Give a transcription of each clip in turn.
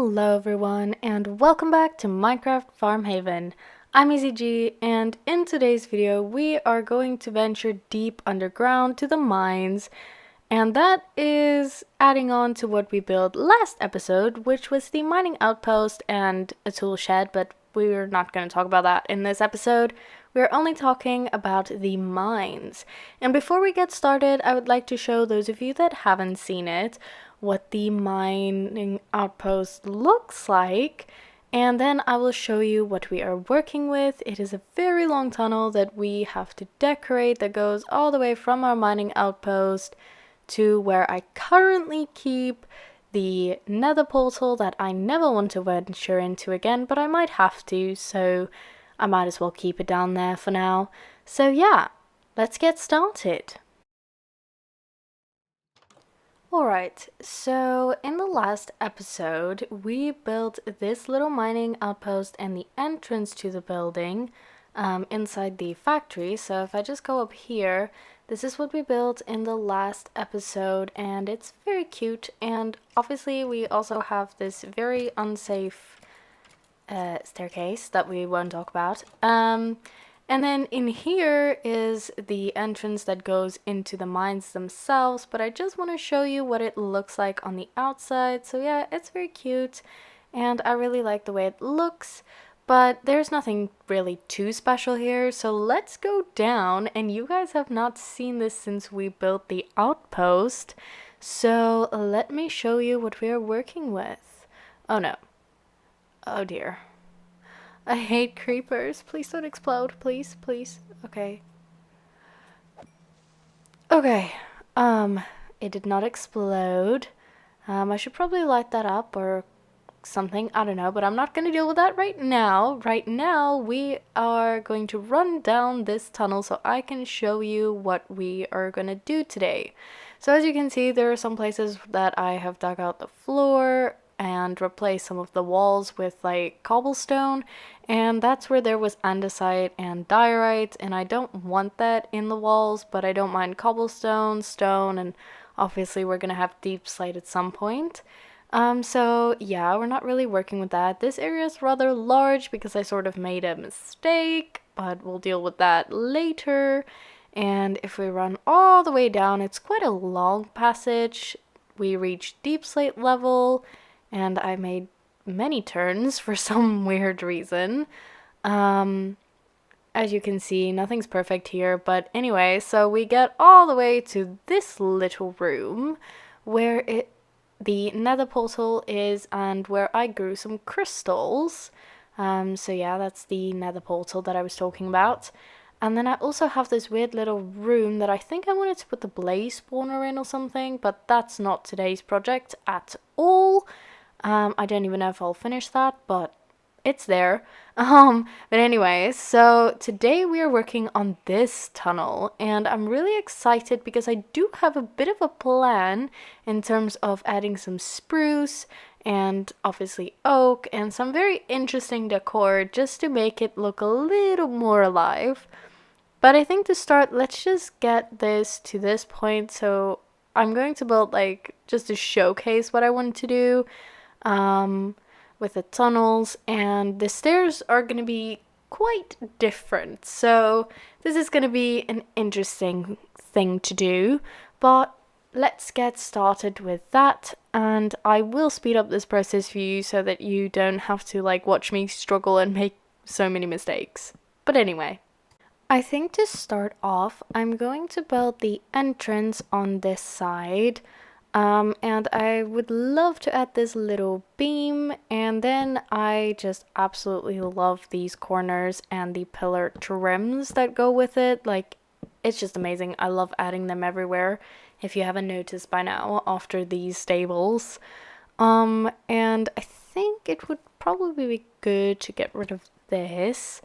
Hello everyone and welcome back to Minecraft Farm Haven. I'm EasyG and in today's video we are going to venture deep underground to the mines, and that is adding on to what we built last episode, which was the mining outpost and a tool shed, but we're not going to talk about that in this episode. We're only talking about the mines. And before we get started, I would like to show those of you that haven't seen it what the mining outpost looks like, and then I will show you what we are working with. It is a very long tunnel that we have to decorate that goes all the way from our mining outpost to where I currently keep the nether portal that I never want to venture into again, but I might have to, so I might as well keep it down there for now. So yeah, let's get started. Alright, so in the last episode, we built this little mining outpost and the entrance to the building inside the factory. So if I just go up here, this is what we built in the last episode, and it's very cute. And obviously we also have this very unsafe staircase that we won't talk about. And then in here is the entrance that goes into the mines themselves, but I just want to show you what it looks like on the outside. So yeah, it's very cute and I really like the way it looks, but there's nothing really too special here. So let's go down, and you guys have not seen this since we built the outpost. So let me show you what we are working with. Oh no. Oh dear. I hate creepers. Please don't explode. Please, please. Okay. Okay. It did not explode. I should probably light that up or something. I don't know, but I'm not going to deal with that right now. Right now, we are going to run down this tunnel so I can show you what we are going to do today. So as you can see, there are some places that I have dug out the floor and replace some of the walls with like cobblestone, and that's where there was andesite and diorite, and I don't want that in the walls, but I don't mind cobblestone, stone, and obviously we're gonna have deep slate at some point. So yeah, we're not really working with that. This area is rather large because I sort of made a mistake, but we'll deal with that later. And if we run all the way down, it's quite a long passage. We reach deep slate level, and I made many turns for some weird reason. As you can see, nothing's perfect here, but anyway, so we get all the way to this little room where the nether portal is and where I grew some crystals. So yeah, that's the nether portal that I was talking about. And then I also have this weird little room that I think I wanted to put the blaze spawner in or something, but that's not today's project at all. I don't even know if I'll finish that, but it's there. But anyway, so today we are working on this tunnel, and I'm really excited because I do have a bit of a plan in terms of adding some spruce and obviously oak and some very interesting decor just to make it look a little more alive. But I think to start, let's just get this to this point. So I'm going to build like just to showcase what I want to do with the tunnels, and the stairs are going to be quite different. So this is going to be an interesting thing to do, but let's get started with that, and I will speed up this process for you so that you don't have to like watch me struggle and make so many mistakes. But anyway, I think to start off, I'm going to build the entrance on this side. And I would love to add this little beam, and then I just absolutely love these corners and the pillar trims that go with it. Like, it's just amazing. I love adding them everywhere, if you haven't noticed by now, after these stables. And I think it would probably be good to get rid of this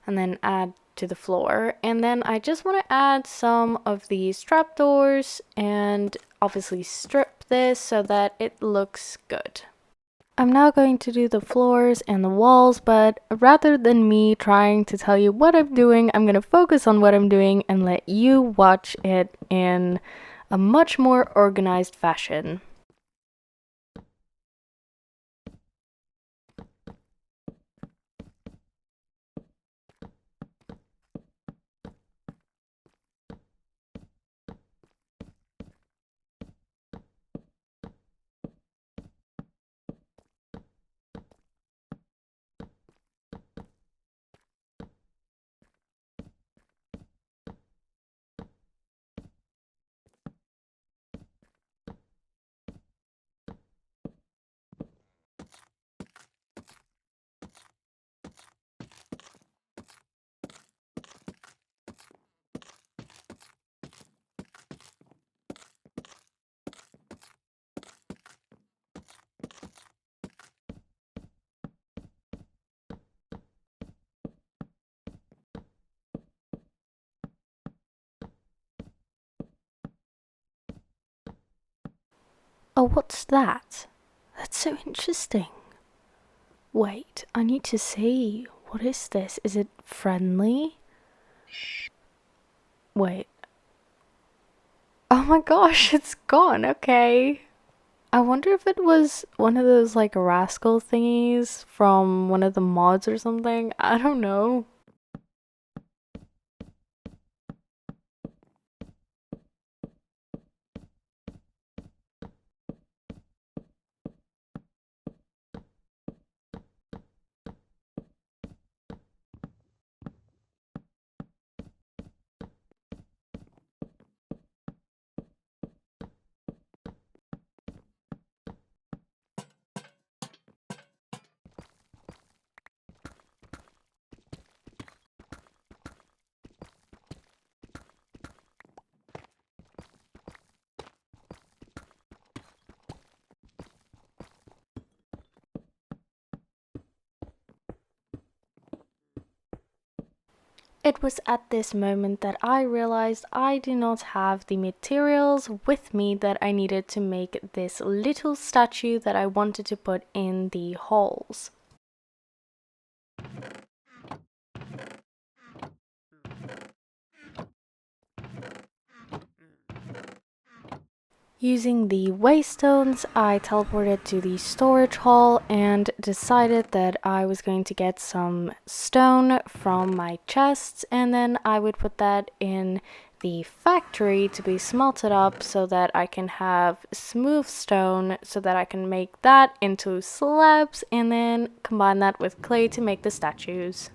and then add to the floor. And then I just want to add some of these trapdoors and obviously strip this so that it looks good. I'm now going to do the floors and the walls, but rather than me trying to tell you what I'm doing, I'm going to focus on what I'm doing and let you watch it in a much more organized fashion. Oh, what's that? That's so interesting. Wait, I need to see. What is this? Is it friendly? Wait. Oh my gosh, it's gone. Okay. I wonder if it was one of those like rascal thingies from one of the mods or something. I don't know. It was at this moment that I realized I do not have the materials with me that I needed to make this little statue that I wanted to put in the halls. Using the waystones, I teleported to the storage hall and decided that I was going to get some stone from my chests, and then I would put that in the factory to be smelted up so that I can have smooth stone so that I can make that into slabs and then combine that with clay to make the statues.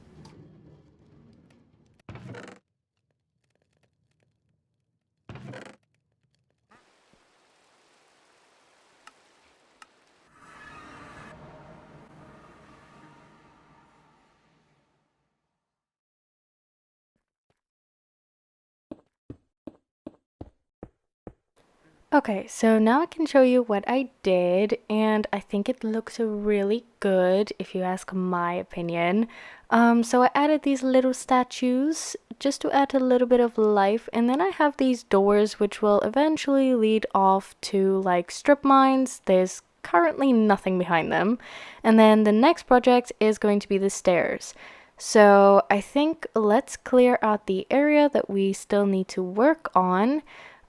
Okay, so now I can show you what I did, and I think it looks really good if you ask my opinion. So I added these little statues just to add a little bit of life, and then I have these doors which will eventually lead off to like strip mines. There's currently nothing behind them. And then the next project is going to be the stairs. So I think let's clear out the area that we still need to work on.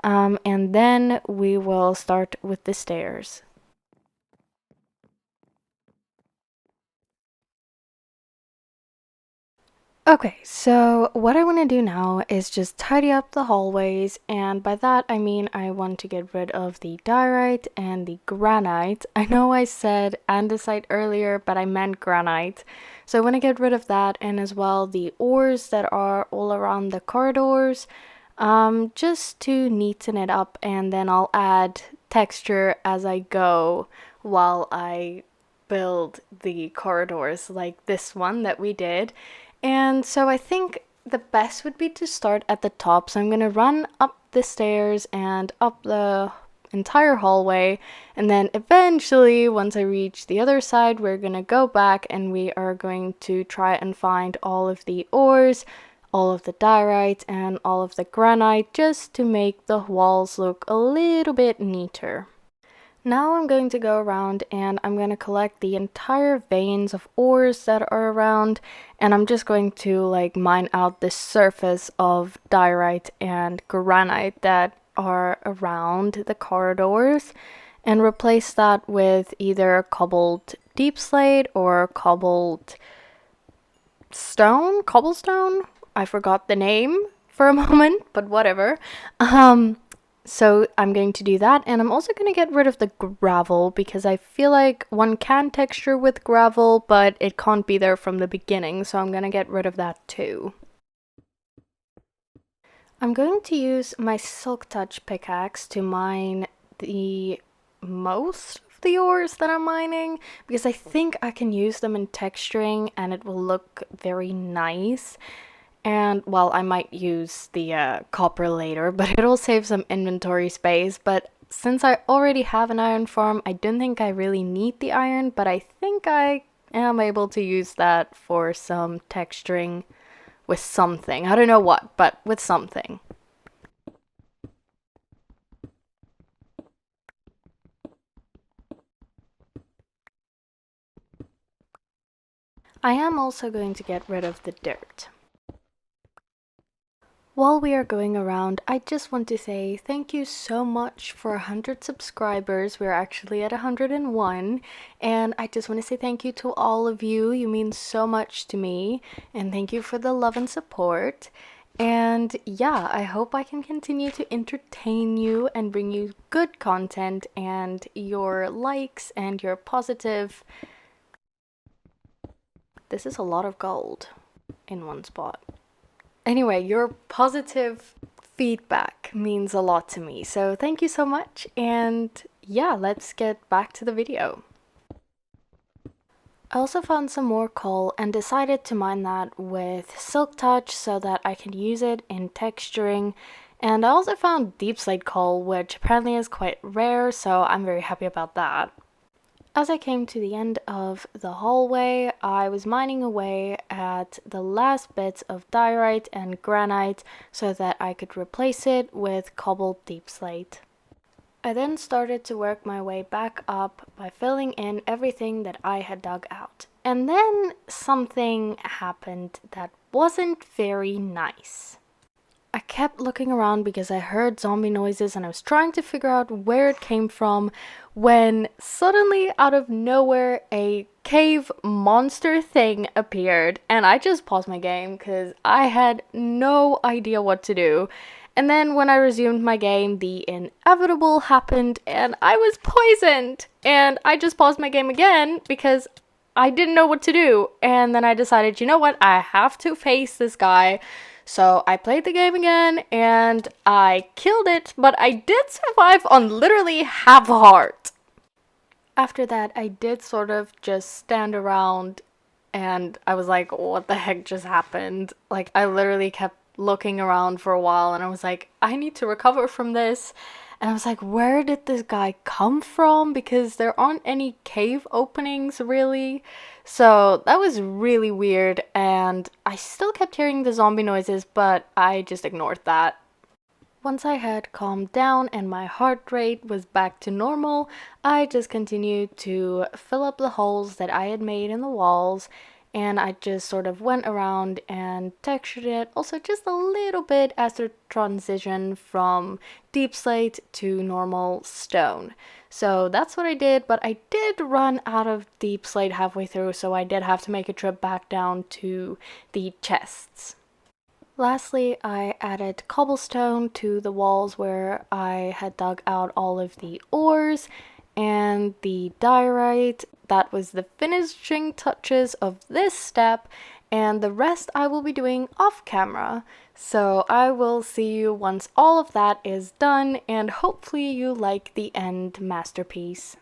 And then we will start with the stairs. Okay, so what I want to do now is just tidy up the hallways, and by that I mean I want to get rid of the diorite and the granite. I know I said andesite earlier, but I meant granite. So I want to get rid of that, and as well the ores that are all around the corridors, just to neaten it up, and then I'll add texture as I go while I build the corridors like this one that we did. And so I think the best would be to start at the top. So I'm going to run up the stairs and up the entire hallway. And then eventually, once I reach the other side, we're going to go back and we are going to try and find all of the ores, all of the diorite, and all of the granite just to make the walls look a little bit neater. Now I'm going to go around and I'm going to collect the entire veins of ores that are around, and I'm just going to like mine out the surface of diorite and granite that are around the corridors and replace that with either cobbled deep slate or cobblestone. I forgot the name for a moment, but whatever. So I'm going to do that, and I'm also going to get rid of the gravel because I feel like one can texture with gravel, but it can't be there from the beginning, so I'm going to get rid of that too. I'm going to use my Silk Touch pickaxe to mine the most of the ores that I'm mining because I think I can use them in texturing and it will look very nice. And, well, I might use the copper later, but it'll save some inventory space. But since I already have an iron farm, I don't think I really need the iron, but I think I am able to use that for some texturing with something. I don't know what, but with something. I am also going to get rid of the dirt. While we are going around, I just want to say thank you so much for 100 subscribers. We're actually at 101, and I just want to say thank you to all of you. You mean so much to me, and thank you for the love and support. And yeah, I hope I can continue to entertain you and bring you good content and your likes and your positive. This is a lot of gold in one spot. Anyway, your positive feedback means a lot to me. So thank you so much. And yeah, let's get back to the video. I also found some more coal and decided to mine that with Silk Touch so that I can use it in texturing. And I also found deep slate coal, which apparently is quite rare, so I'm very happy about that. As I came to the end of the hallway, I was mining away at the last bits of diorite and granite so that I could replace it with cobbled deep slate. I then started to work my way back up by filling in everything that I had dug out. And then something happened that wasn't very nice. I kept looking around because I heard zombie noises and I was trying to figure out where it came from when suddenly out of nowhere a cave monster thing appeared and I just paused my game because I had no idea what to do. And then when I resumed my game, the inevitable happened and I was poisoned. And I just paused my game again because I didn't know what to do. And then I decided, you know what, I have to face this guy. So I played the game again and I killed it, but I did survive on literally half a heart. After that, I did sort of just stand around and I was like, what the heck just happened? Like, I literally kept looking around for a while and I was like, I need to recover from this. And I was like, where did this guy come from? Because there aren't any cave openings really. So that was really weird. And I still kept hearing the zombie noises, but I just ignored that. Once I had calmed down and my heart rate was back to normal, I just continued to fill up the holes that I had made in the walls. And I just sort of went around and textured it also just a little bit as a transition from deep slate to normal stone. So that's what I did, but I did run out of deep slate halfway through, so I did have to make a trip back down to the chests. Lastly, I added cobblestone to the walls where I had dug out all of the ores and the diorite. That was the finishing touches of this step, and the rest I will be doing off camera. So I will see you once all of that is done, and hopefully you like the end masterpiece.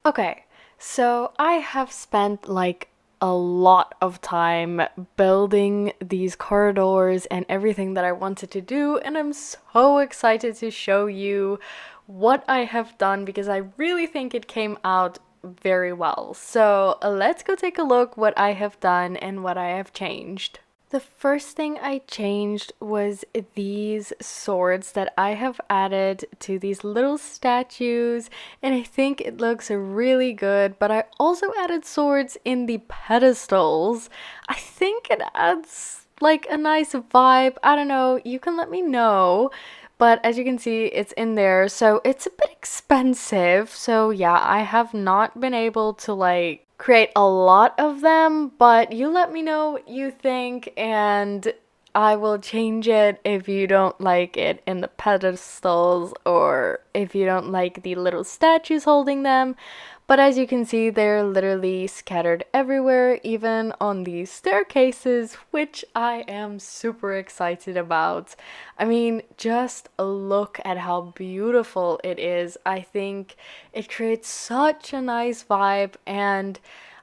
Okay, so I have spent like a lot of time building these corridors and everything that I wanted to do, and I'm so excited to show you what I have done because I really think it came out very well. So let's go take a look what I have done and what I have changed. The first thing I changed was these swords that I have added to these little statues, and I think it looks really good, but I also added swords in the pedestals. I think it adds like a nice vibe. I don't know, you can let me know. But as you can see, it's in there, so it's a bit expensive. So yeah, I have not been able to like create a lot of them, but you let me know what you think and I will change it if you don't like it in the pedestals or if you don't like the little statues holding them. But as you can see, they're literally scattered everywhere, even on these staircases, which I am super excited about. I mean, just look at how beautiful it is. I think it creates such a nice vibe, and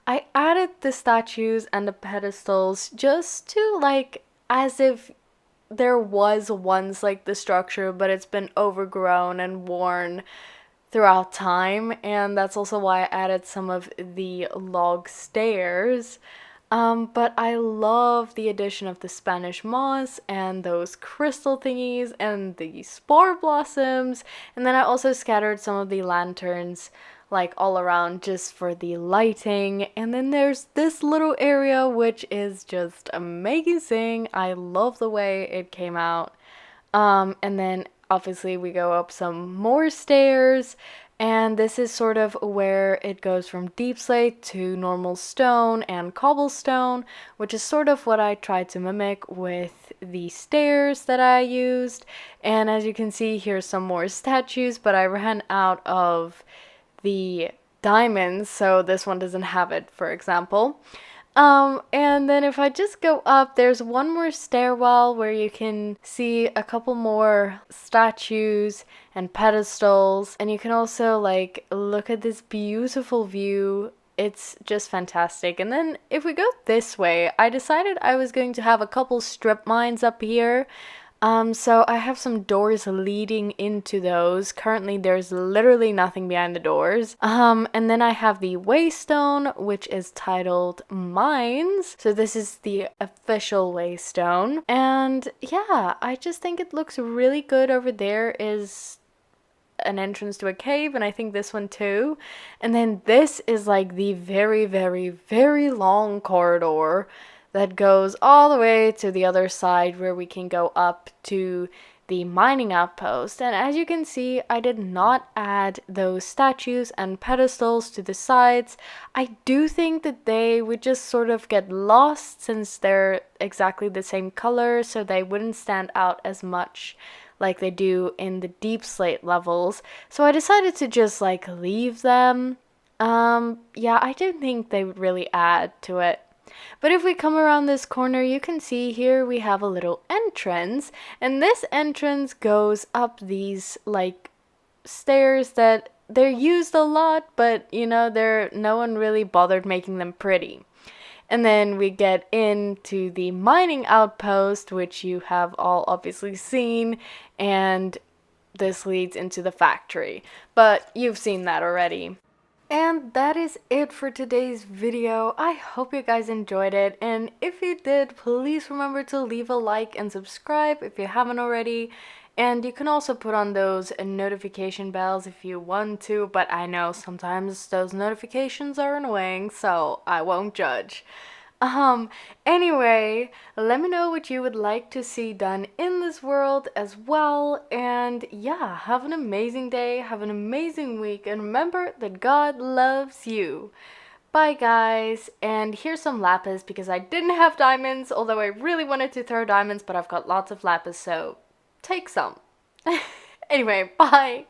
I added the statues and the pedestals just to like, as if there was once like the structure, but it's been overgrown and worn throughout time, and that's also why I added some of the log stairs. But I love the addition of the Spanish moss and those crystal thingies and the spore blossoms, and then I also scattered some of the lanterns like all around just for the lighting. And then there's this little area which is just amazing. I love the way it came out. And then obviously we go up some more stairs, and this is sort of where it goes from deep slate to normal stone and cobblestone, which is sort of what I tried to mimic with the stairs that I used. And as you can see, here's some more statues, but I ran out of the diamonds, so this one doesn't have it, for example. And then if I just go up, there's one more stairwell where you can see a couple more statues and pedestals, and you can also like look at this beautiful view. It's just fantastic. And then if we go this way, I decided I was going to have a couple strip mines up here. So I have some doors leading into those. Currently, there's literally nothing behind the doors. And then I have the waystone, which is titled Mines. So this is the official waystone. And yeah, I just think it looks really good. Over there is an entrance to a cave, and I think this one too. And then this is like the very, very, very long corridor that goes all the way to the other side where we can go up to the mining outpost. And as you can see, I did not add those statues and pedestals to the sides. I do think that they would just sort of get lost since they're exactly the same color, so they wouldn't stand out as much like they do in the deep slate levels. So I decided to just like leave them. Yeah, I didn't think they would really add to it. But if we come around this corner, you can see here we have a little entrance, and this entrance goes up these like stairs that they're used a lot, but you know, no one really bothered making them pretty. And then we get into the mining outpost, which you have all obviously seen, and this leads into the factory, but you've seen that already. And that is it for today's video. I hope you guys enjoyed it, and if you did, please remember to leave a like and subscribe if you haven't already. And you can also put on those notification bells if you want to, but I know sometimes those notifications are annoying, so I won't judge. Anyway, let me know what you would like to see done in this world as well. And yeah, have an amazing day, have an amazing week, and remember that God loves you. Bye guys, and here's some lapis because I didn't have diamonds, although I really wanted to throw diamonds, but I've got lots of lapis, so take some. Anyway, bye.